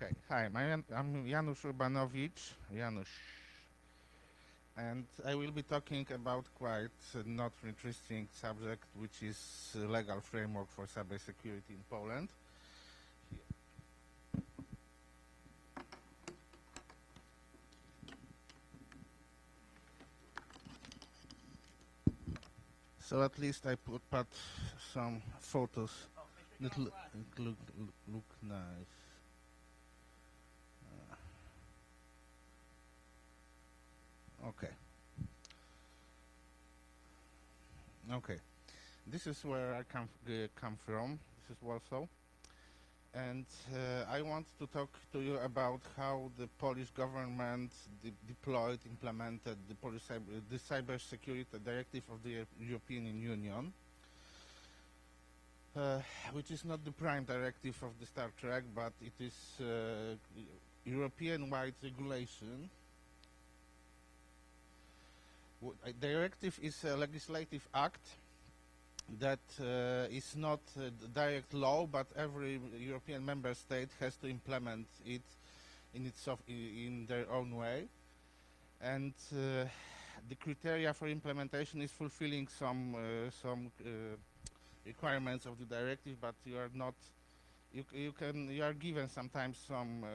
Okay, hi, I'm Janusz Urbanowicz, Janusz, and I will be talking about quite not interesting subject, which is legal framework for cybersecurity in Poland. So at least I put some photos that look nice. Okay. Okay. This is where I come from. This is Warsaw. And I want to talk to you about how the Polish government deployed, implemented the cybersecurity directive of the European Union, which is not the prime directive of the Star Trek, but it is European-wide regulation. A directive is a legislative act that is not direct law, but every European member state has to implement it in their own way. And the criteria for implementation is fulfilling some requirements of the directive, but you are not. You are given sometimes some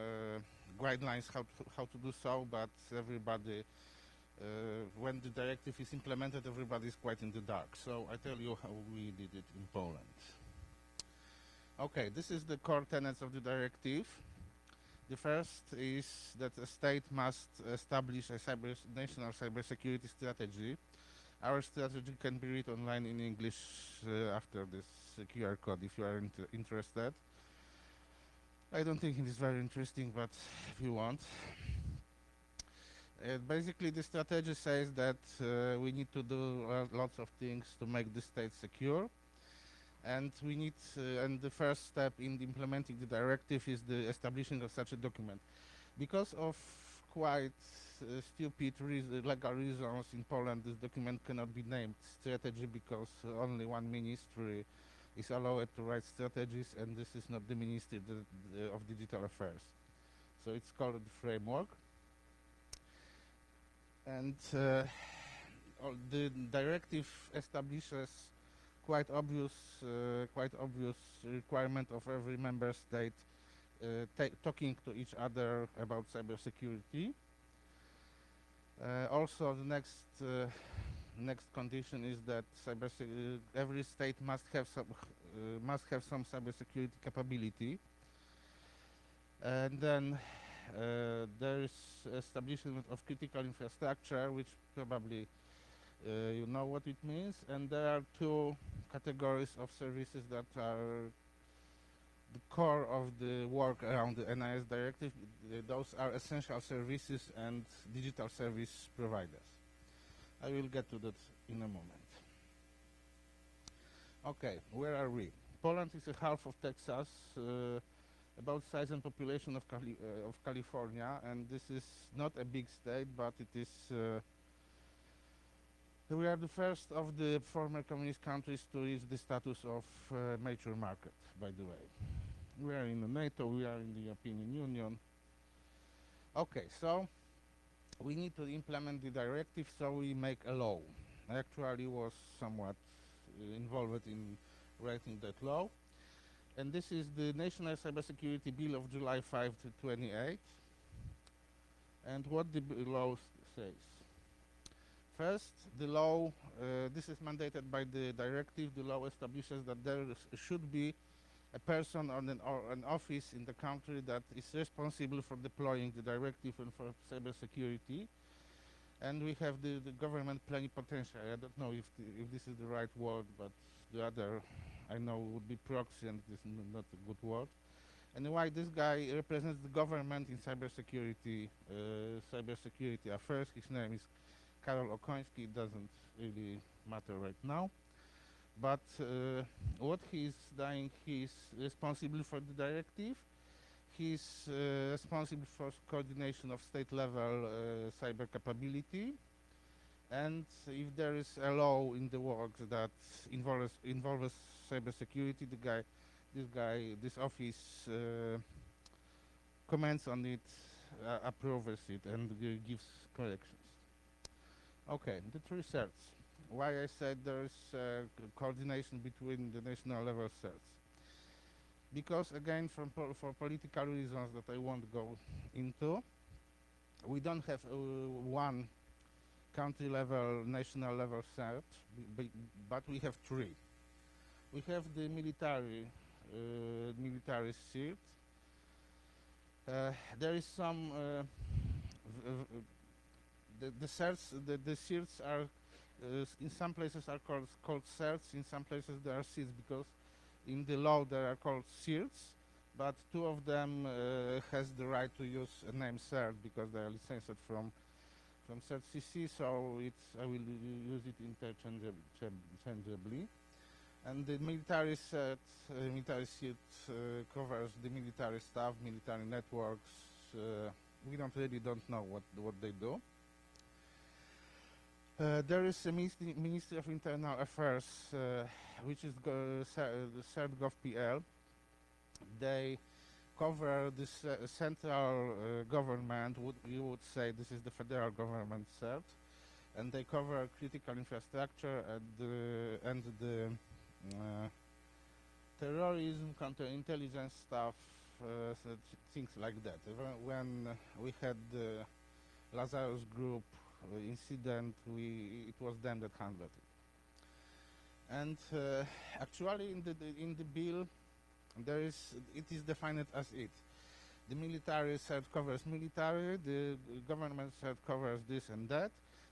guidelines how to do so, but everybody. When the directive is implemented, everybody is quite in the dark. So I tell you how we did it in Poland. Okay, this is the core tenets of the directive. The first is that a state must establish a national cybersecurity strategy. Our strategy can be read online in English after this QR code if you are interested. I don't think it is very interesting, but if you want. Basically, the strategy says that we need to do lots of things to make the state secure, and we need. And the first step in implementing the directive is the establishing of such a document. Because of quite stupid legal reasons in Poland, this document cannot be named strategy because only one ministry is allowed to write strategies, and this is not the Ministry of Digital Affairs. So it's called the framework. And the directive establishes quite obvious requirement of every member state talking to each other about cybersecurity. Also, the next condition is that every state must have some cybersecurity capability, and then. There is establishment of critical infrastructure, which probably you know what it means, and there are two categories of services that are the core of the work around the NIS directive. Those are essential services and digital service providers. I will get to that in a moment. Okay, where are we? Poland is a half of Texas, about size and population of California, and this is not a big state, but it is. We are the first of the former communist countries to reach the status of mature market. By the way, we are in the NATO, we are in the European Union. Okay, so we need to implement the directive, so we make a law. I actually was somewhat involved in writing that law. And this is the National Cybersecurity Bill of July 5 to 28. And what the law says. First, the law, this is mandated by the directive. The law establishes that there should be a person or an office in the country that is responsible for deploying the directive and for cybersecurity. And we have the government plenipotentiary. I don't know if this is the right word, but the other I know would be proxy, and this is not a good word. And why this guy represents the government in cybersecurity affairs. His name is Karol Okoński. It doesn't really matter right now. But what he's doing, he's responsible for the directive. He's responsible for coordination of state-level cyber capability. And if there is a law in the works that involves cybersecurity, this office comments on it, approves it, and gives corrections. Okay, the three certs. Why I said there is coordination between the national level certs. Because again, for political reasons that I won't go into, we don't have one country level, national level cert, but we have three. We have the military cert. There is some the certs. The certs are in some places are called certs. In some places they are certs because in the law they are called certs, but two of them has the right to use a name cert because they are licensed from CERT-CC, so I will use it interchangeably. And the military cert covers the military stuff, military networks. We don't know what they do. There is a Ministry of Internal Affairs, which is CERT.gov.pl. They cover this central government. You would say this is the federal government cert, and they cover critical infrastructure and the terrorism, counterintelligence stuff, things like that. When we had the Lazarus Group incident, it was them that handled it. And actually, in the bill, it is defined as it. The military cert covers military, the government cert covers this and that,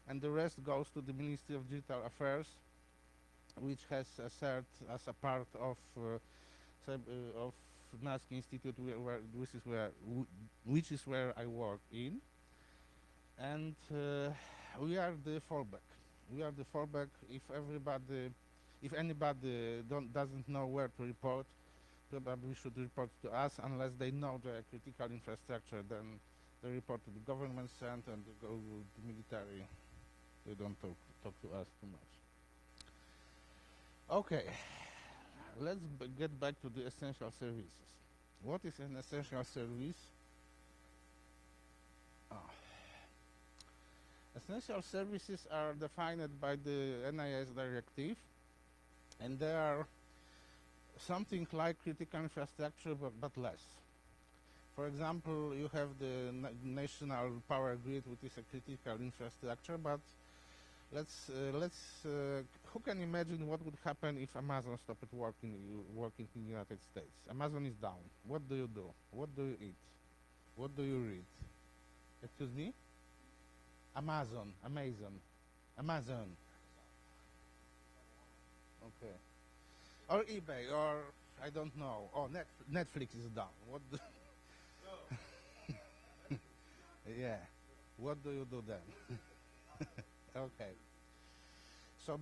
and the rest goes to the Ministry of Digital Affairs, which has a cert as a part of NASC Institute, which is where I work in, and we are the fallback. We are the fallback if anybody doesn't know where to report. Probably should report to us unless they know the critical infrastructure. Then they report to the government center and they go to the military. They don't talk to us too much. Okay, let's get back to the essential services. What is an essential service? Essential services are defined by the NIS Directive, and they are something like critical infrastructure, but less. For example, you have the national power grid, which is a critical infrastructure, but who can imagine what would happen if Amazon stopped working in the United States? Amazon is down. What do you do? What do you eat? What do you read? Excuse me? Amazon. Okay. Or eBay, or I don't know. Oh, Netflix is down. What? Yeah. What do you do then? Okay. So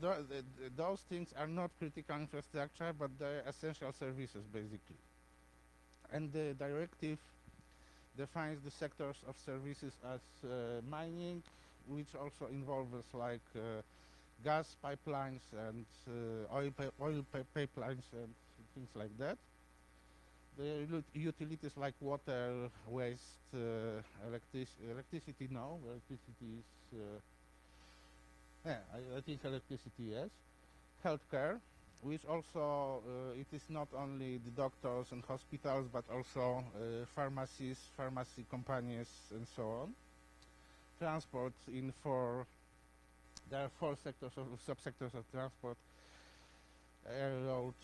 those things are not critical infrastructure, but they're essential services, basically. And the directive defines the sectors of services as mining, which also involves like gas pipelines and oil pipelines and things like that. The utilities like water, waste, electricity. No, electricity is. I think electricity, yes. Healthcare, which also it is not only the doctors and hospitals, but also pharmacies, pharmacy companies, and so on. Transport there are four sectors of subsectors of transport: air, road,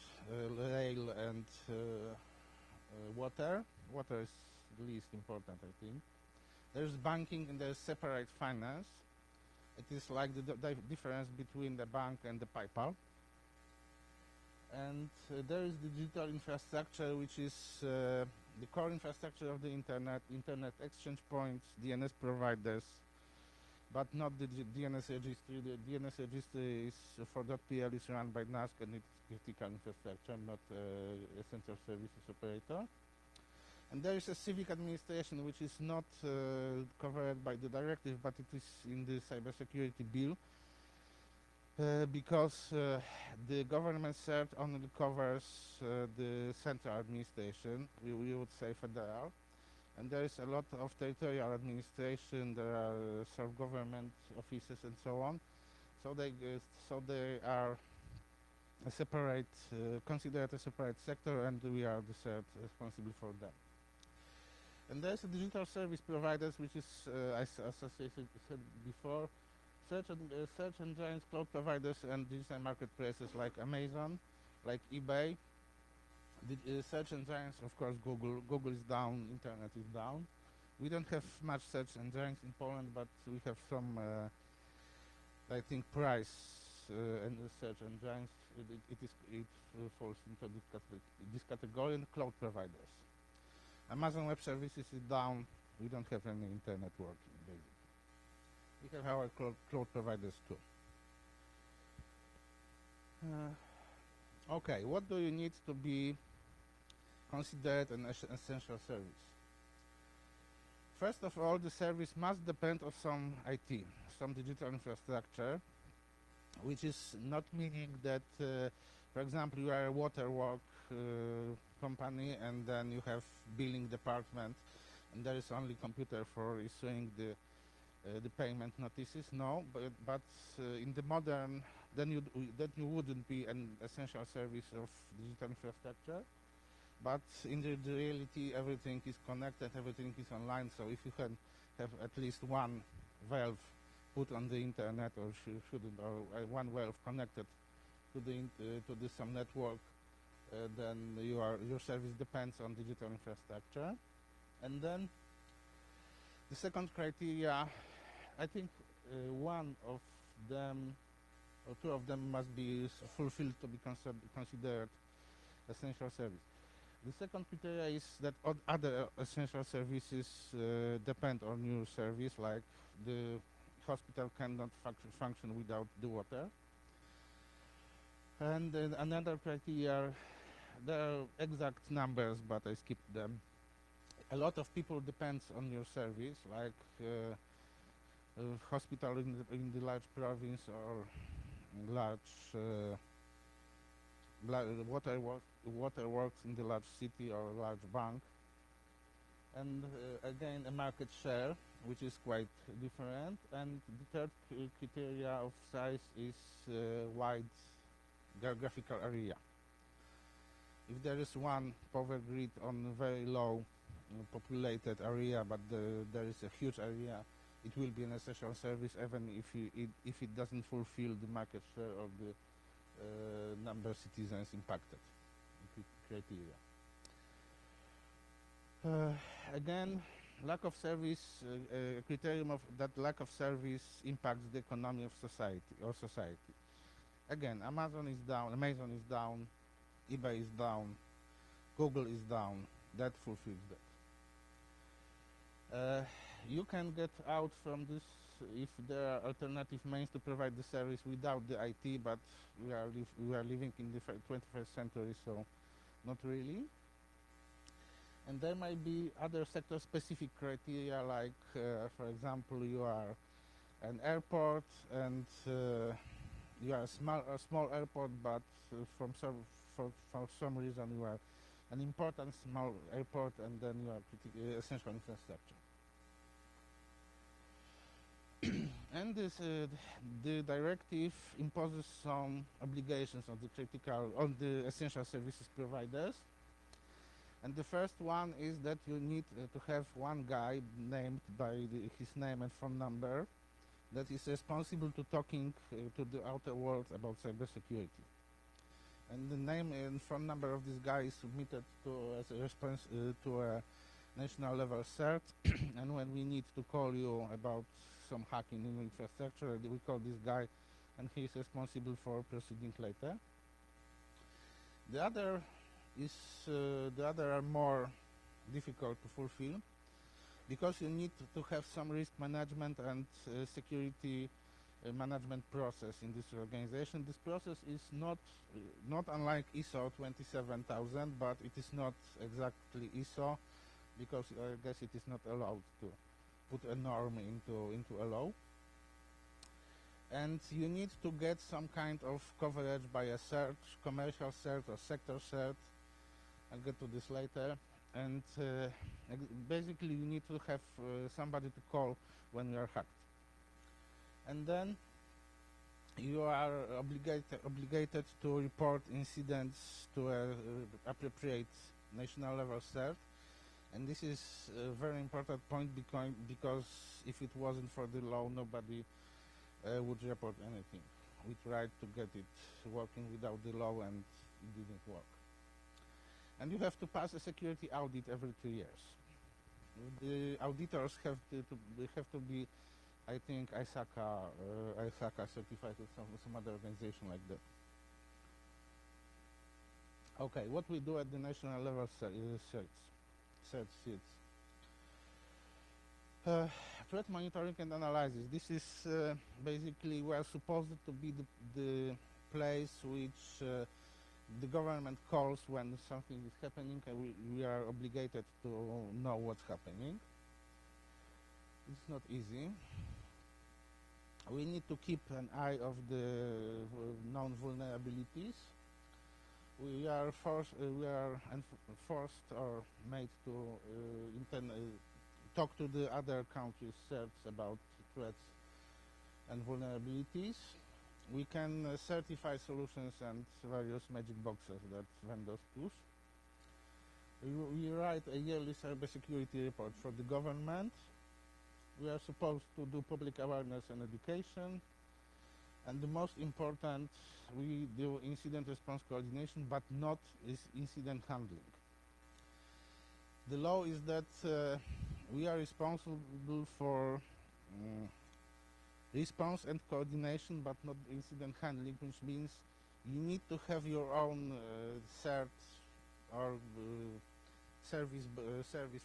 rail, and water. Water is the least important, I think. There's banking and there's separate finance. It is like the difference between the bank and the PayPal. And there is the digital infrastructure, which is the core infrastructure of the internet exchange points, DNS providers, but not the DNS registry. The DNS registry is for .pl is run by NASC and it's critical infrastructure, not essential services operator. And there is a civic administration, which is not covered by the directive, but it is in the cybersecurity bill, because the government cert only covers the central administration, we would say federal, and and there is a lot of territorial administration. There are self-government offices and so on. So they are a separate, considered a separate sector, and we are the third responsible for them. And there's a digital service providers, which is, as I said before, search engines, cloud providers, and digital marketplaces like Amazon, like eBay. The search engines, of course, Google. Google is down, internet is down. We don't have much search engines in Poland, but we have some, I think, price and search engines. It falls into this category, and cloud providers. Amazon Web Services is down. We don't have any internet working, basically. We have our cloud providers too. Okay, what do you need to be considered an essential service? First of all, the service must depend on some IT, some digital infrastructure, which is not meaning that, for example, you are a waterwork company and then you have billing department and there is only computer for issuing the payment notices. No, but in the modern, then you wouldn't be an essential service of digital infrastructure. But in the reality, everything is connected, everything is online. So if you can have at least one valve put on the internet, or shouldn't, or one valve connected to some network, then your service depends on digital infrastructure. And then the second criteria, I think one of them or two of them must be fulfilled to be considered essential service. The second criteria is that other essential services depend on your service, like the hospital cannot function without the water. And another criteria, there are exact numbers, but I skipped them. A lot of people depends on your service, like hospital in the large province or large waterworks in the large city or large bank. And again, a market share, which is quite different. And the third criteria of size is wide geographical area. If there is one power grid on a very low populated area, but there is a huge area, it will be an essential service, even if it doesn't fulfill the market share of the number of citizens impacted criteria. Again, lack of service, criterium of that lack of service impacts the economy of society. Again, Amazon is down, eBay is down, Google is down. That fulfills that. You can get out from this if there are alternative means to provide the service without the IT, but we are living in the 21st century, so not really. And there might be other sector-specific criteria, like, for example, you are an airport and you are a small airport, but for some reason you are an important small airport, and then you are essential infrastructure. And the directive imposes some obligations on the essential services providers. And the first one is that you need to have one guy named by his name and phone number that is responsible to talking to the outer world about cybersecurity. And the name and phone number of this guy is submitted as a response to a national level CERT. And when we need to call you about some hacking in infrastructure, we call this guy, and he is responsible for proceeding later. The other are more difficult to fulfill, because you need to have some risk management and security management process in this organization. This process is not unlike ISO 27000, but it is not exactly ISO, because I guess it is not allowed to put a norm into a law. And you need to get some kind of coverage by a search, commercial search or sector search. I'll get to this later. and basically you need to have somebody to call when you are hacked. And then you are obligated to report incidents to a appropriate national level CERT. And this is a very important point because if it wasn't for the law, nobody would report anything. We tried to get it working without the law and it didn't work. And you have to pass a security audit every 2 years. The auditors have to be, I think, ACoD certified with some other organization like that. Okay, what we do at the national level CERTs. Threat monitoring and analysis. This is basically we are supposed to be the place which the government calls when something is happening, and we are obligated to know what's happening. It's not easy. We need to keep an eye of the known vulnerabilities. We are forced or made to talk to the other countries' CERTs about threats and vulnerabilities. We can certify solutions and various magic boxes that vendors push. We write a yearly cybersecurity report for the government. We are supposed to do public awareness and education. And the most important, we do incident response coordination, but not incident handling. The law is that we are responsible for response and coordination, but not incident handling, which means you need to have your own CERT or service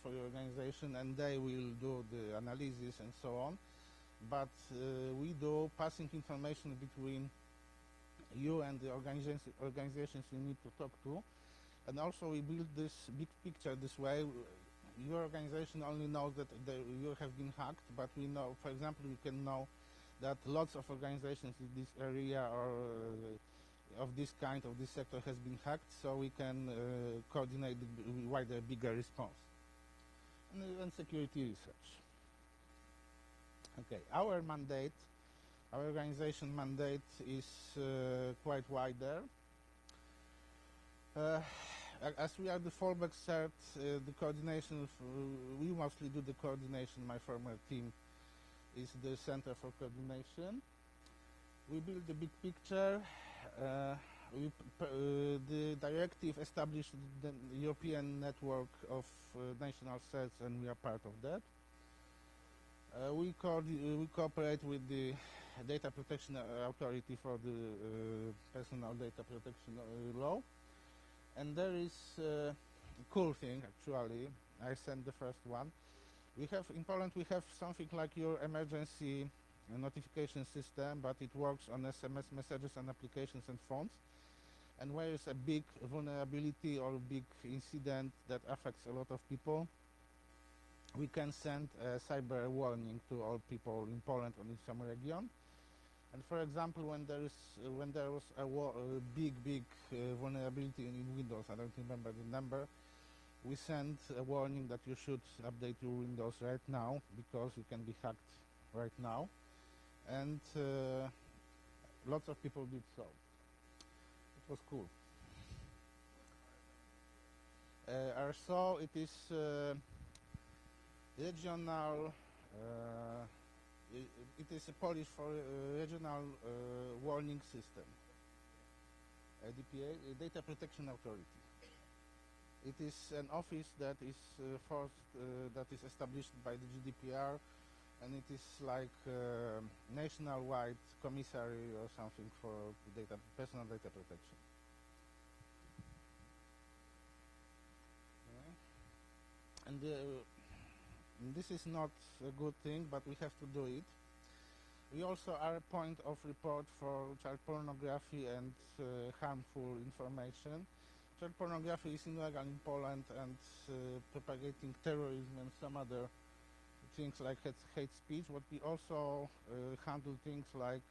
for your organization, and they will do the analysis and so on. But we do passing information between you and the organizations you need to talk to, and also we build this big picture this way. Your organization only knows that you have been hacked, but we know, for example, you can know that lots of organizations in this area or of this kind, of this sector has been hacked, so we can coordinate the wider, bigger response. And security research. Okay, our mandate, our organization mandate is quite wider. As we are the fallback CERT, the coordination, we mostly do the coordination. My former team is the Center for Coordination. We build the big picture. The directive established the European network of national CERTs, and we are part of that. We cooperate with the Data Protection Authority for the Personal Data Protection Law. And there is a cool thing, actually. I sent the first one. We have, in Poland, we have something like your emergency notification system, but it works on SMS messages and applications and phones. And where is a big vulnerability or big incident that affects a lot of people, we can send a cyber warning to all people in Poland or in some region. And for example, when there was a big vulnerability in Windows, I don't remember the number, we sent a warning that you should update your Windows right now because you can be hacked right now. And lots of people did so. It was cool. RSO, it is regional. It is a Polish for regional warning system. DPA, Data Protection Authority. It is an office that is that is established by the GDPR, and it is like nationwide commissary or something for personal data protection. Okay. And this is not a good thing, but we have to do it. We also are a point of report for child pornography and harmful information. Child pornography is illegal in Poland, and propagating terrorism and some other things like hate speech. But we also handle things like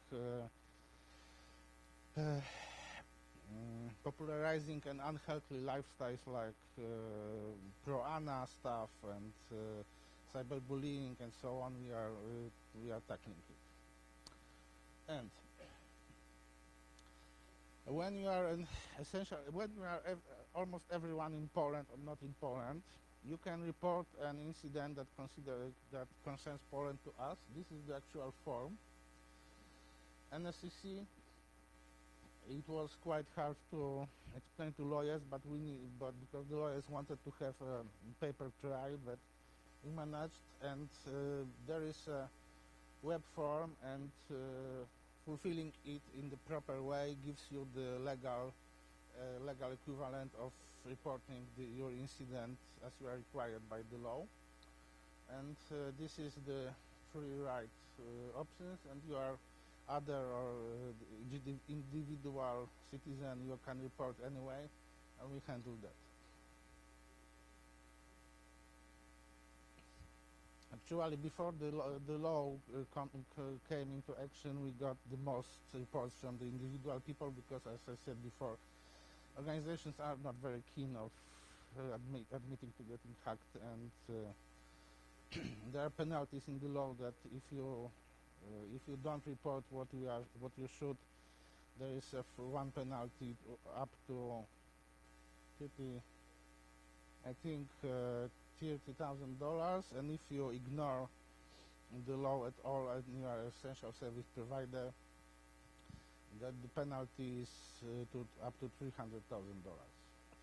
popularizing an unhealthy lifestyles like pro-ana stuff and cyberbullying and so on. We are tackling it. And when you are almost everyone in Poland or not in Poland, you can report an incident that concerns Poland to us. This is the actual form. NSCC. It was quite hard to explain to lawyers, but because the lawyers wanted to have a paper trial, that we managed, and there is a web form, and fulfilling it in the proper way gives you the legal equivalent of reporting your incident as you are required by the law. And this is the free right options, and you are other or individual citizen, you can report anyway, and we handle that. Actually, before the law came into action, we got the most reports from the individual people because, as I said before, organizations are not very keen of admitting to getting hacked, and there are penalties in the law that if you don't report what you should, there is one penalty up to $30,000, and if you ignore the law at all and you are an essential service provider, that the penalty is up to $300,000,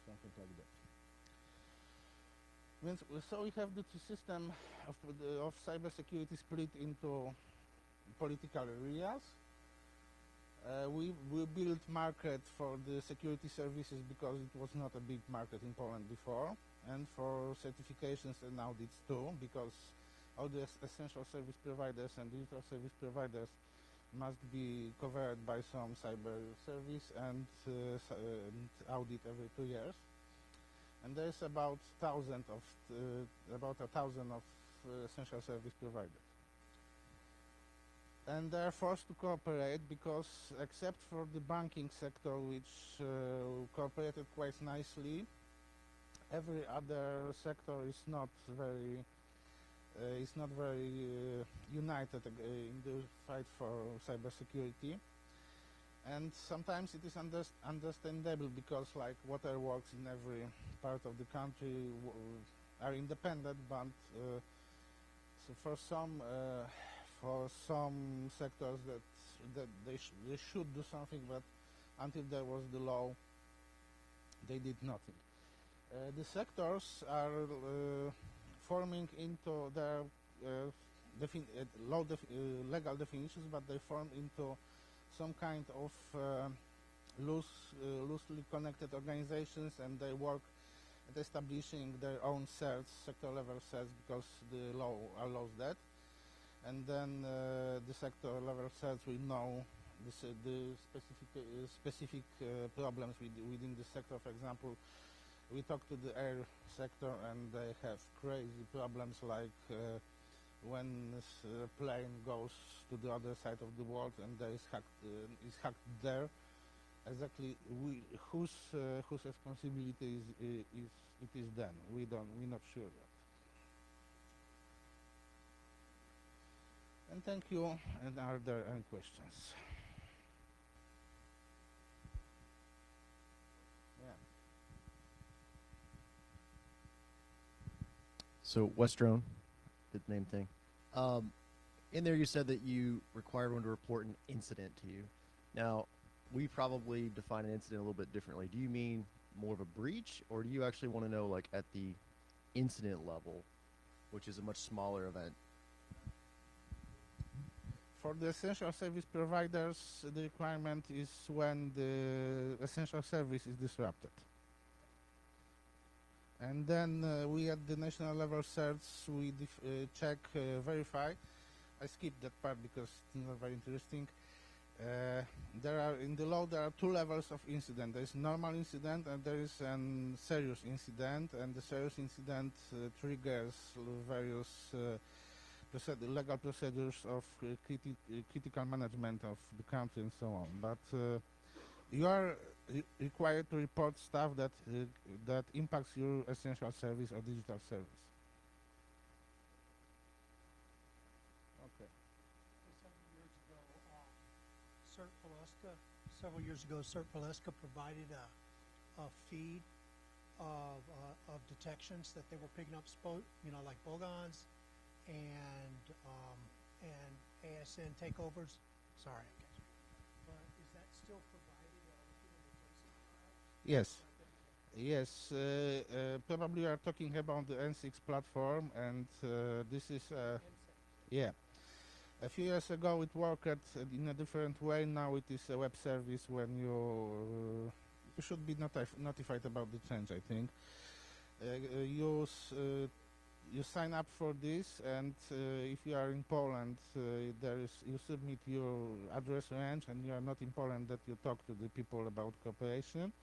something like that. So we have the system of cybersecurity split into political areas. We built market for the security services because it was not a big market in Poland before, and for certifications and audits too, because all the essential service providers and digital service providers must be covered by some cyber service and audit every 2 years. And there's about 1,000 of essential service providers. And they are forced to cooperate because, except for the banking sector, which cooperated quite nicely, every other sector is not very united in the fight for cybersecurity. And sometimes it is understandable because, like, waterworks in every part of the country are independent, but so for some sectors that they should do something, but until there was the law, they did nothing. The sectors are forming into their legal definitions, but they form into some kind of loosely connected organizations, and they work at establishing their own cells, sector level cells, because the law allows that. And then the sector level cells will know the specific problems within the sector. For example, we talk to the air sector, and they have crazy problems like when a plane goes to the other side of the world and there is hacked there. Exactly, whose responsibility it is then? We're not sure yet. And thank you. And are there any questions? Yeah. So Westrone did the name thing. In there you said that you required one to report an incident to you. Now, we probably define an incident a little bit differently. Do you mean more of a breach, or do you actually want to know, like, at the incident level, which is a much smaller event? For the essential service providers, the requirement is when the essential service is disrupted. And then we at the national level certs, we check, verify. I skipped that part because it's not very interesting. In the law there are 2 levels of incident. There is normal incident and there is a serious incident, and the serious incident triggers various legal procedures of critical management of the country and so on. But You are required to report stuff that that impacts your essential service or digital service. Okay. Several years ago, CERT Paleska provided a feed of detections that they were picking up, like bogons and ASN takeovers. Sorry. But is that still provided in the JSON file? Yes. Yes, probably you are talking about the N6 platform, and this is, yeah. A few years ago it worked in a different way. Now it is a web service when you should be notified about the change, I think. You sign up for this, and if you are in Poland, you submit your address range, and you are not in Poland, that you talk to the people about cooperation.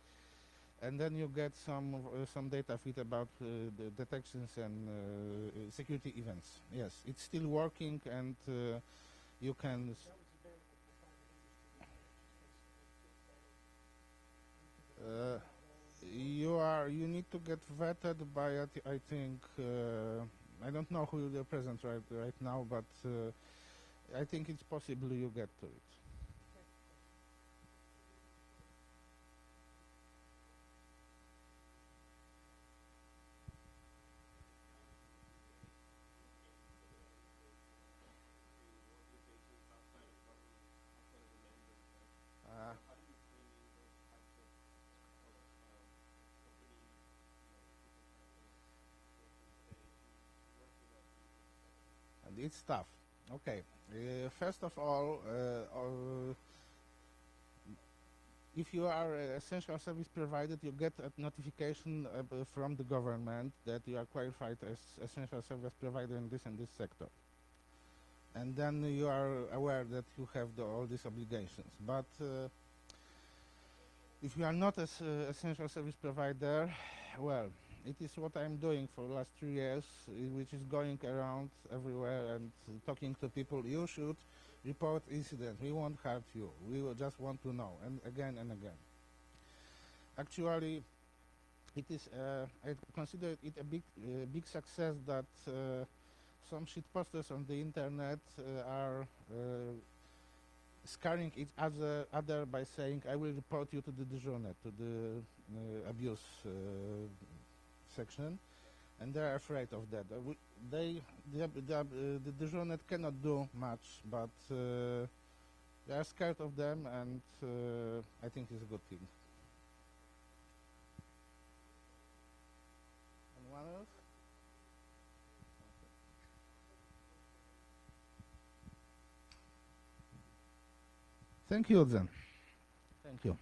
And then you get some data feed about the detections and security events. Yes, it's still working, and you can. You need to get vetted by I think I don't know who you represent right now, but I think it's possible you get to it. And it's tough. Okay. First of all, if you are an essential service provider, you get a notification from the government that you are qualified as essential service provider in this and this sector. And then you are aware that you have all these obligations. But if you are not an essential service provider, well, it is what I'm doing for the last 3 years, which is going around everywhere and talking to people. You should report incident. We won't hurt you. We will just want to know, and again and again. Actually, it is. I consider it a big success that some shitposters on the internet are scaring each other by saying, "I will report you to the dyżurny, to the abuse section," and they're afraid of that. The dyżurny cannot do much, but they are scared of them, and I think it's a good thing. Anyone else? Thank you, then. Thank you.